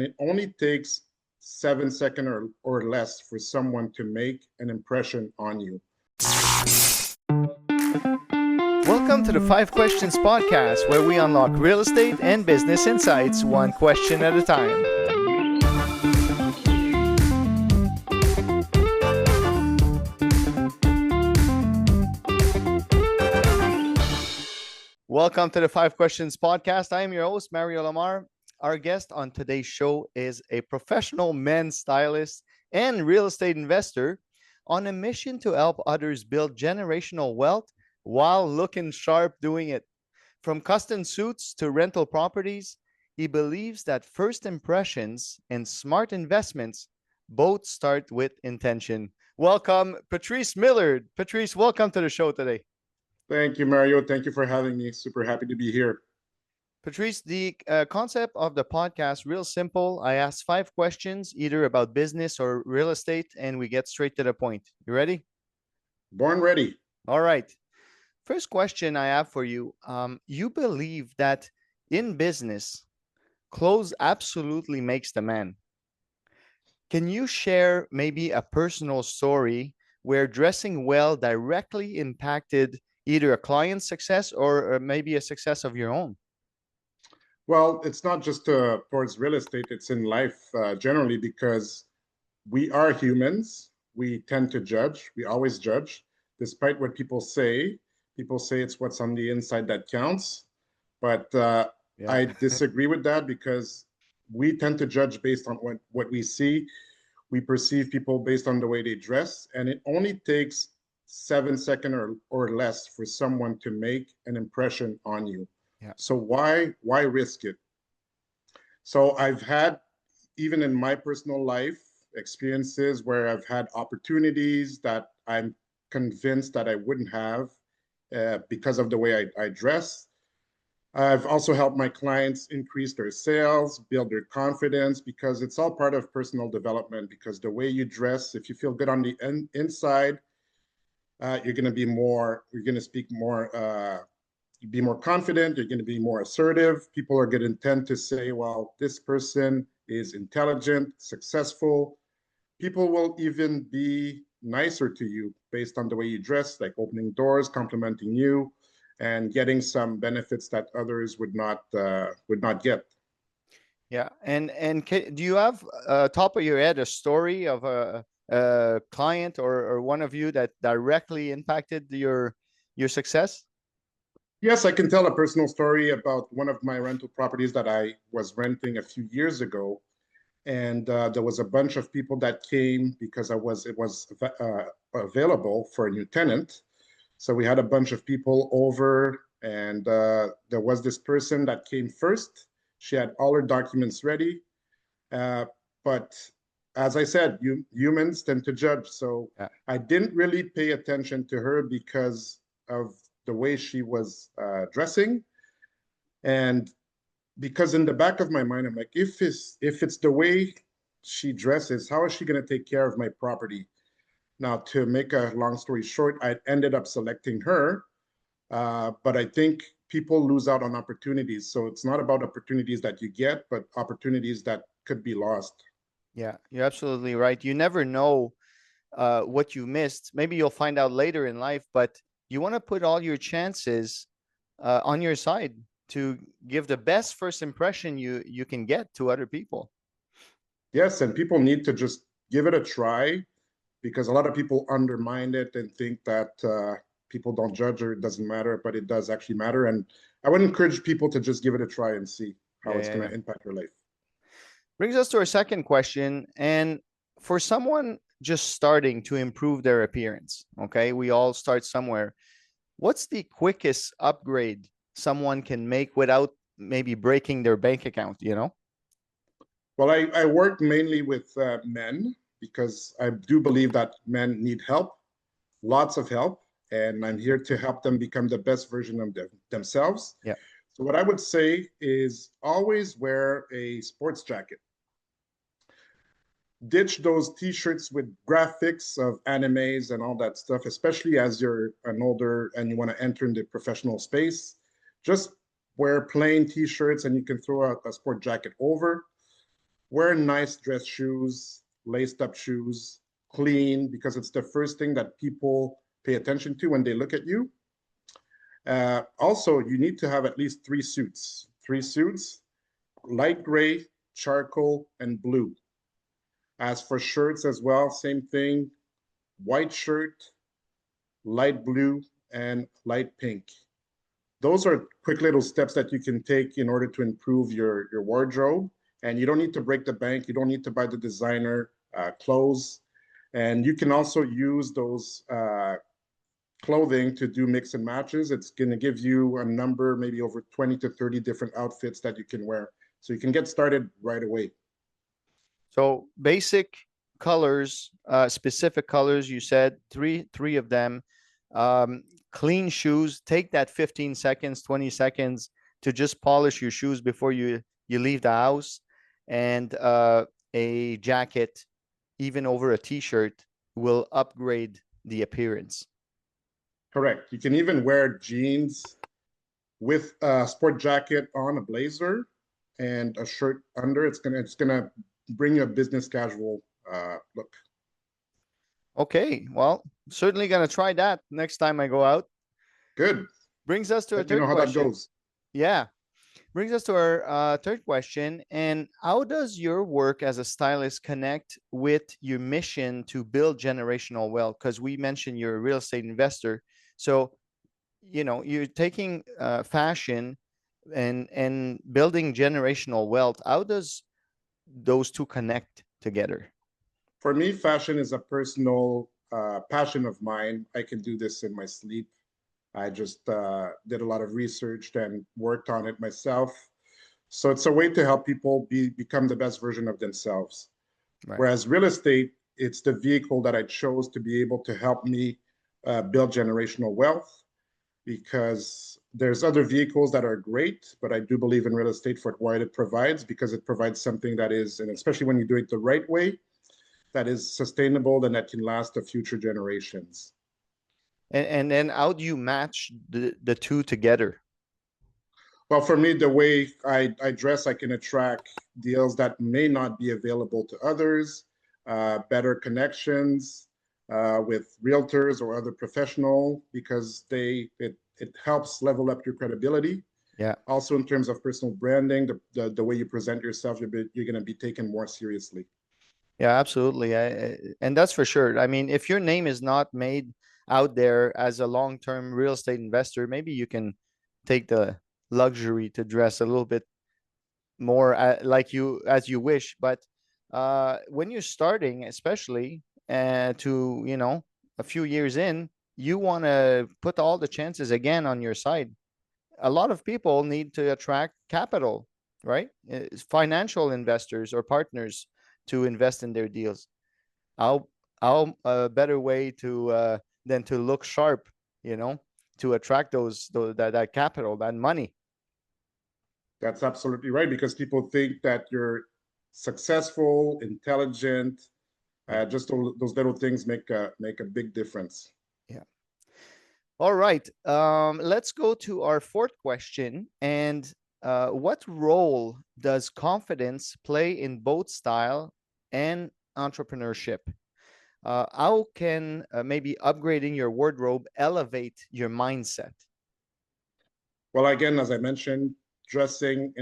It only takes 7 seconds or less for someone to make an impression on you. Welcome to the 5 Questions Podcast, where we unlock real estate and business insights one question at a time. Welcome to the 5 Questions Podcast. I am your host, Mario Lamar. Our guest on today's show is a professional men's stylist and real estate investor on a mission to help others build generational wealth while looking sharp doing it. From custom suits to rental properties, he believes that first impressions and smart investments both start with intention. Welcome, Patrice Milord. Patrice, welcome to the show today. Thank you, Mario. Thank you for having me. Super happy to be here. Patrice, the concept of the podcast, real simple. I ask 5 questions, either about business or real estate, and we get straight to the point. You ready? Born ready. All right. First question I have for you. You believe that in business, clothes absolutely makes the man. Can you share maybe a personal story where dressing well directly impacted either a client's success or maybe a success of your own? Well, it's not just towards real estate, it's in life generally, because we are humans. We tend to judge. We always judge, despite what people say. People say it's what's on the inside that counts. But I disagree with that, because we tend to judge based on what we see. We perceive people based on the way they dress, and it only takes 7 seconds or less for someone to make an impression on you. Yeah. So why risk it? So I've had, even in my personal life, experiences where I've had opportunities that I'm convinced that I wouldn't have because of the way I dress. I've also helped my clients increase their sales, build their confidence, because it's all part of personal development. Because the way you dress, if you feel good on the inside, you're going to speak more, be more confident, you're going to be more assertive. People are going to tend to say, well, this person is intelligent, successful. People will even be nicer to you based on the way you dress, like opening doors, complimenting you, and getting some benefits that others would not get. Yeah, and do you have top of your head a story of a client or one of you that directly impacted your success? Yes, I can tell a personal story about one of my rental properties that I was renting a few years ago, and there was a bunch of people that came because it was available for a new tenant. So we had a bunch of people over, and there was this person that came first. She had all her documents ready, but as I said, humans tend to judge. So Yeah. I didn't really pay attention to her because of the way she was dressing, and because in the back of my mind, I'm like, if it's the way she dresses, how is she going to take care of my property? Now, to make a long story short, I ended up selecting her, but I think people lose out on opportunities. So it's not about opportunities that you get, but opportunities that could be lost. Yeah, you're absolutely right. You never know what you missed. Maybe you'll find out later in life, but you want to put all your chances on your side to give the best first impression you can get to other people. Yes, and people need to just give it a try, because a lot of people undermine it and think that people don't judge or it doesn't matter, but it does actually matter. And I would encourage people to just give it a try and see how it's going to impact your life. Brings us to our second question. And for someone just starting to improve their appearance, okay, we all start somewhere. What's the quickest upgrade someone can make without maybe breaking their bank account, Well, I work mainly with men, because I do believe that men need help, lots of help, and I'm here to help them become the best version of themselves. Yeah. So what I would say is always wear a sports jacket. Ditch those t-shirts with graphics of animes and all that stuff, especially as you're an older and you want to enter in the professional space. Just wear plain t-shirts, and you can throw out a sport jacket over. Wear nice dress shoes, laced up shoes, clean, because it's the first thing that people pay attention to when they look at you. Also, you need to have at least three suits, light gray, charcoal, and blue. As for shirts as well, same thing, white shirt, light blue, and light pink. Those are quick little steps that you can take in order to improve your wardrobe. And you don't need to break the bank. You don't need to buy the designer clothes. And you can also use those clothing to do mix and matches. It's going to give you a number, maybe over 20 to 30 different outfits that you can wear. So you can get started right away. So basic colors, specific colors, you said three of them. Clean shoes, take that 15 seconds, 20 seconds to just polish your shoes before you leave the house. And a jacket, even over a t-shirt, will upgrade the appearance. Correct. You can even wear jeans with a sport jacket on, a blazer, and a shirt under. It's gonna bring you a business casual look. Okay, well, certainly gonna try that next time I go out. Good. Brings us to a Let me know third how that question. goes. Yeah, brings us to our third question. And how does your work as a stylist connect with your mission to build generational wealth? Because we mentioned you're a real estate investor, so you're taking fashion and building generational wealth. How does those two connect together? For me, fashion is a personal passion of mine. I can do this in my sleep. I just did a lot of research and worked on it myself. So it's a way to help people become the best version of themselves. Right. Whereas real estate, it's the vehicle that I chose to be able to help me build generational wealth, because there's other vehicles that are great, but I do believe in real estate for what it provides, because it provides something that is, and especially when you do it the right way, that is sustainable and that can last to future generations. And then how do you match the two together? Well, for me, the way I dress, I can attract deals that may not be available to others, better connections with realtors or other professional, because it helps level up your credibility. Yeah. Also, in terms of personal branding, the way you present yourself, you're going to be taken more seriously. Yeah, absolutely. And that's for sure. I mean, if your name is not made out there as a long-term real estate investor, maybe you can take the luxury to dress a little bit more like you as you wish. But when you're starting, especially to, a few years in, you want to put all the chances again on your side. A lot of people need to attract capital, right? Financial investors or partners to invest in their deals. How how a better way to than to look sharp, to attract that capital, that money. That's absolutely right, because people think that you're successful, intelligent. Yeah, Just those little things make a big difference. yeah. All right. Let's go to our fourth question. And what role does confidence play in both style and entrepreneurship? How can maybe upgrading your wardrobe elevate your mindset? Well, again, as I mentioned, dressing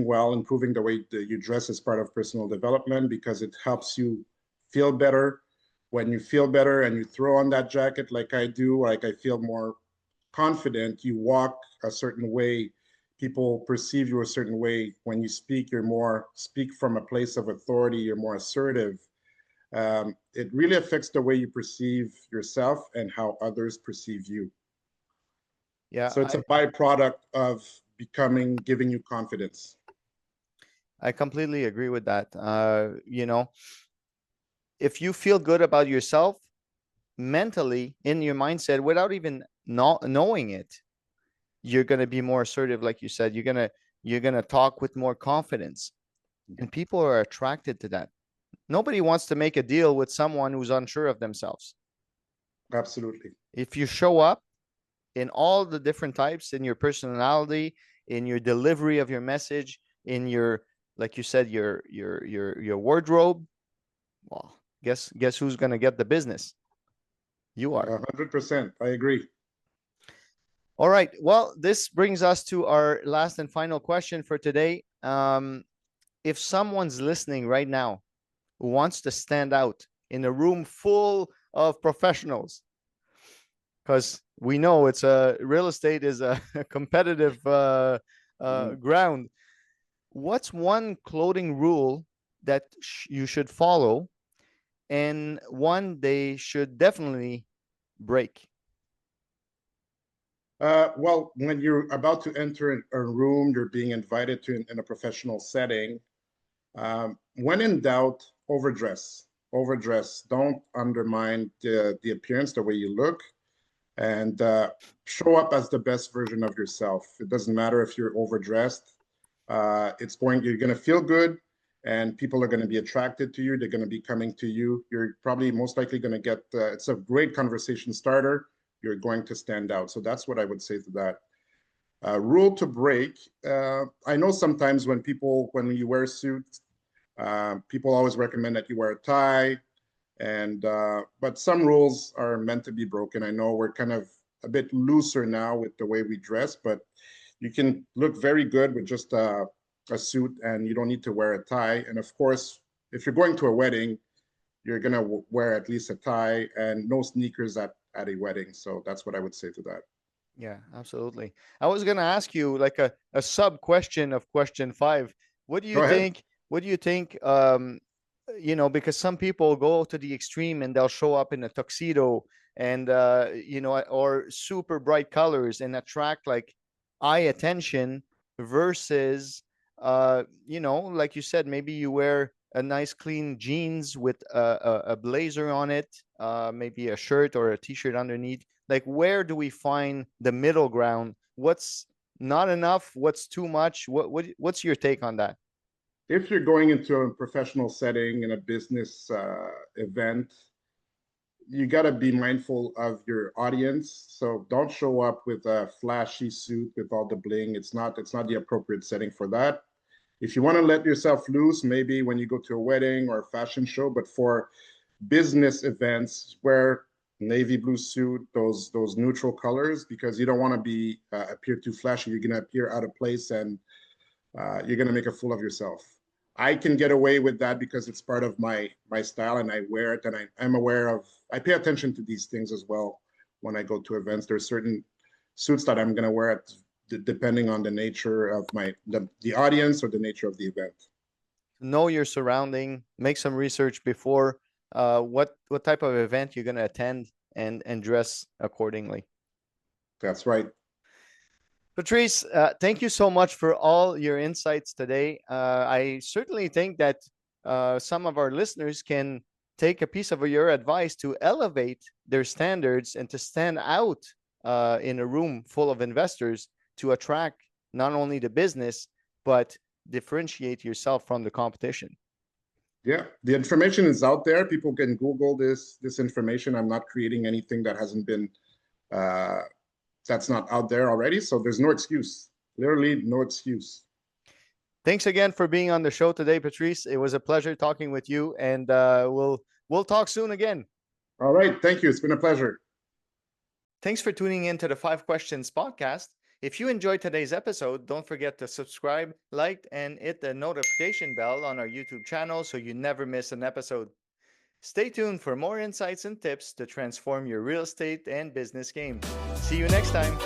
well, improving the way that you dress is part of personal development, because it helps you feel better. When you feel better and you throw on that jacket like I do, like I feel more confident, you walk a certain way, people perceive you a certain way. When you speak, speak from a place of authority, you're more assertive. It really affects the way you perceive yourself and how others perceive you. Yeah, So it's a byproduct of giving you confidence. I completely agree with that. If you feel good about yourself mentally in your mindset without even not knowing it, you're going to be more assertive. Like you said, you're going to talk with more confidence, and people are attracted to that. Nobody wants to make a deal with someone who's unsure of themselves. Absolutely. If you show up in all the different types, in your personality, in your delivery of your message, in your like you said, your wardrobe. Well, guess who's gonna get the business? You are. 100%. I agree. All right. Well, this brings us to our last and final question for today. If someone's listening right now who wants to stand out in a room full of professionals, because we know it's a real estate is a competitive ground. What's one clothing rule that you should follow, and one they should definitely break? Well, when you're about to enter a room, you're being invited to in a professional setting. When in doubt, overdress. Overdress. Don't undermine the appearance, the way you look, and show up as the best version of yourself. It doesn't matter if you're overdressed. You're going to feel good, and people are going to be attracted to you. They're going to be coming to you. You're probably most likely going to get. It's a great conversation starter. You're going to stand out. So that's what I would say to that. Rule to break. I know sometimes when you wear suits, people always recommend that you wear a tie, and but some rules are meant to be broken. I know we're kind of a bit looser now with the way we dress, but you can look very good with just a suit, and you don't need to wear a tie. And of course, if you're going to a wedding, you're gonna wear at least a tie, and no sneakers at a wedding. So that's what I would say to that. Yeah, absolutely. I was going to ask you like a sub question of question 5. What do you Go ahead. think? What do you think? Because some people go to the extreme and they'll show up in a tuxedo and, or super bright colors and attract like eye attention versus, like you said, maybe you wear a nice clean jeans with a blazer on it, maybe a shirt or a t-shirt underneath. Like, where do we find the middle ground? What's not enough? What's too much? What's your take on that? If you're going into a professional setting in a business event, you got to be mindful of your audience. So don't show up with a flashy suit with all the bling. It's not the appropriate setting for that. If you want to let yourself loose, maybe when you go to a wedding or a fashion show, but for business events, wear navy blue suit, those neutral colors, because you don't want to be appear too flashy. You're going to appear out of place, and you're going to make a fool of yourself. I can get away with that because it's part of my style, and I wear it, and I'm aware of. I pay attention to these things as well when I go to events. There's certain suits that I'm going to wear depending on the nature of the audience or the nature of the event. Know your surrounding. Make some research before what type of event you're going to attend, and dress accordingly. That's right. Patrice, thank you so much for all your insights today. I certainly think that some of our listeners can take a piece of your advice to elevate their standards and to stand out in a room full of investors to attract not only the business, but differentiate yourself from the competition. Yeah, the information is out there. People can Google this information. I'm not creating anything that hasn't been that's not out there already. So there's no excuse. Literally no excuse. Thanks again for being on the show today, Patrice. It was a pleasure talking with you, and we'll talk soon again. All right. Thank you. It's been a pleasure. Thanks for tuning in to the 5 Questions podcast. If you enjoyed today's episode, don't forget to subscribe, like, and hit the notification bell on our YouTube channel so you never miss an episode. Stay tuned for more insights and tips to transform your real estate and business game. See you next time.